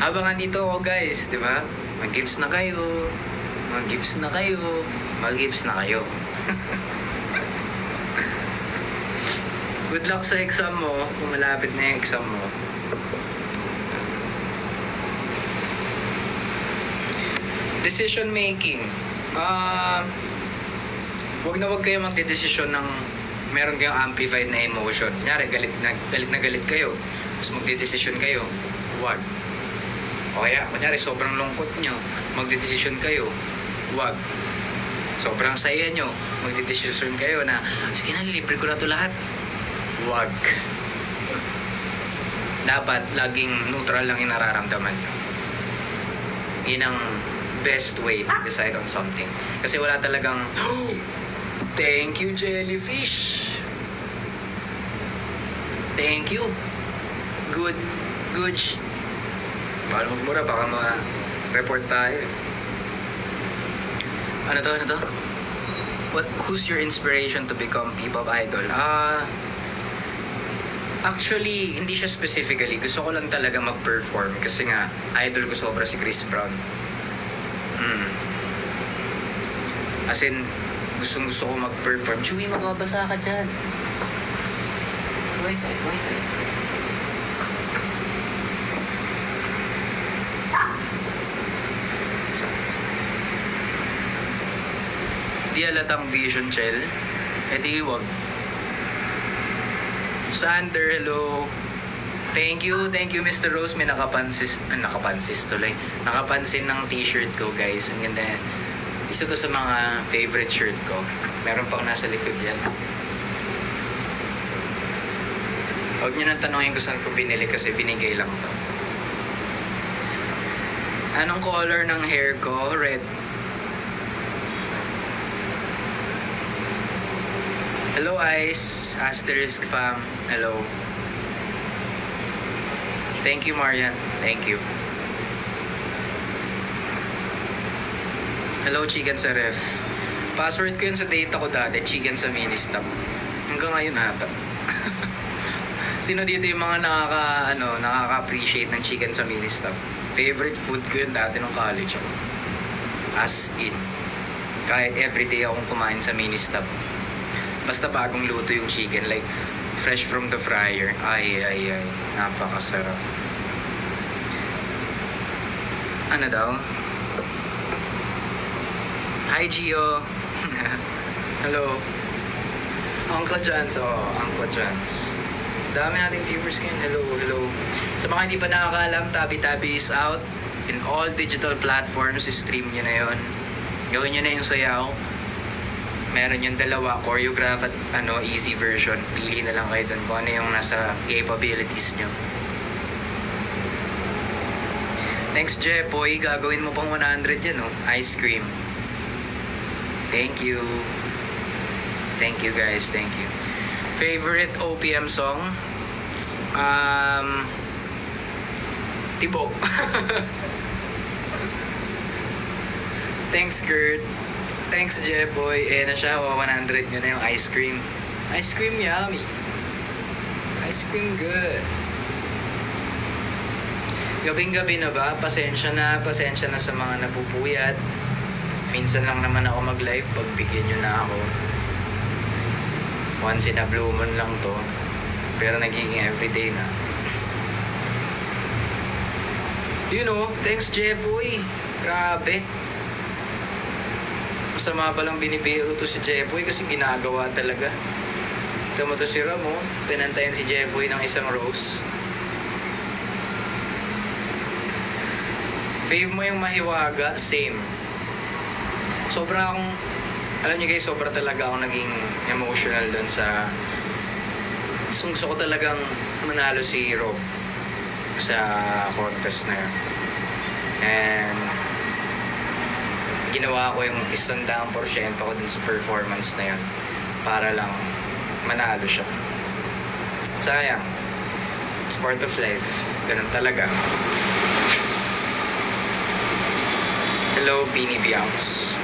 Habang andito ako guys, di ba? Mag-gifts na kayo. Mag-gifts na kayo. Mag-gifts na kayo. Good luck sa exam mo. Kung malapit na yung exam mo. Decision making. Wag na wag kayo magdedesisyon ng meron kayong amplified na emotion. Kunyari, galit kayo. Mas magdedesisyon kayo. Wag. O kaya, kunyari, sobrang lungkot nyo. Magdedesisyon kayo. Wag. Sobrang saya nyo. Magdedesisyon kayo na, sige na, libre ko na ito lahat. Wag. Dapat, laging neutral lang yung nararamdaman nyo. Yun ang best way to decide on something. Kasi wala talagang, thank you, jellyfish. Thank you. Good. Baka magmura, baka ma-report tayo. Ano to? Who's your inspiration to become P-pop idol? Actually, hindi siya specifically. Gusto ko lang talaga mag-perform. Kasi nga, idol ko sobra si Chris Brown. As in, gustong-gusto ko mag-perform. Chewy, mababasa ka dyan. Wait side. Di alatang vision, Chel. Di wag. Sander, hello. Thank you, Mr. Rose. May nakapansin ng t-shirt ko, guys. Ang ganda. Isa to sa mga favorite shirt ko. Meron pang nasa likod yan. Huwag nyo nang tanongin kung saan ko binili kasi binigay lang to. Anong color ng hair ko? Red. Hello, Ice. Asterisk fam. Hello. Thank you, Marian. Thank you. Hello, Chigan sa ref. Password ko yun sa data ko dati, Chigan sa Ministop. Hanggang ngayon ata. Sino dito yung mga nakaka-appreciate ng chicken sa Ministop? Favorite food ko yun dati nung college ako. As in. Kahit everyday akong kumain sa Ministop. Basta bagong luto yung chicken, like fresh from the fryer. Ay. Napakasarap. Ano daw? Hi, Gio. Hello. Uncle Jans. Uncle Jans. Dami nating viewers ngayon. Hello. Sa mga hindi pa nakakaalam, Tabi-Tabi is out in all digital platforms. Stream nyo na yun. Gawin nyo na yung sayaw. Meron yung dalawa, choreograph at easy version. Pili na lang kayo dun kung ano yung nasa capabilities nyo. Thanks, Jepoy. Gagawin mo pang 100 yan, Ice cream. Thank you. Thank you, guys. Thank you. Favorite OPM song? Tibok. Thanks, Kurt. Thanks, Jeboy. Na siya. 100 nyo na yung ice cream. Ice cream yummy. Ice cream good. Gabing-gabi na ba? Pasensya na sa mga napupuyat. Minsan lang naman ako mag-live. Pagbigyan nyo na ako. Once in a blue moon lang to. Pero nagiging everyday na. Thanks, Jeboy. Grabe. Masama palang binibiro to si Jeboy kasi ginagawa talaga. Ito mo to si Ramo. Pinantayan si Jeboy ng isang rose. Fave mo yung mahiwaga? Same. Alam niyo guys, sobra talaga ako naging emotional doon sa gusto ko talagang manalo si Rob sa contest na yun. And ginawa ko yung 100% ko dun sa performance na yun para lang manalo siya. Sayang. It's part of life. Ganun talaga. Hello, Beanie Biancs.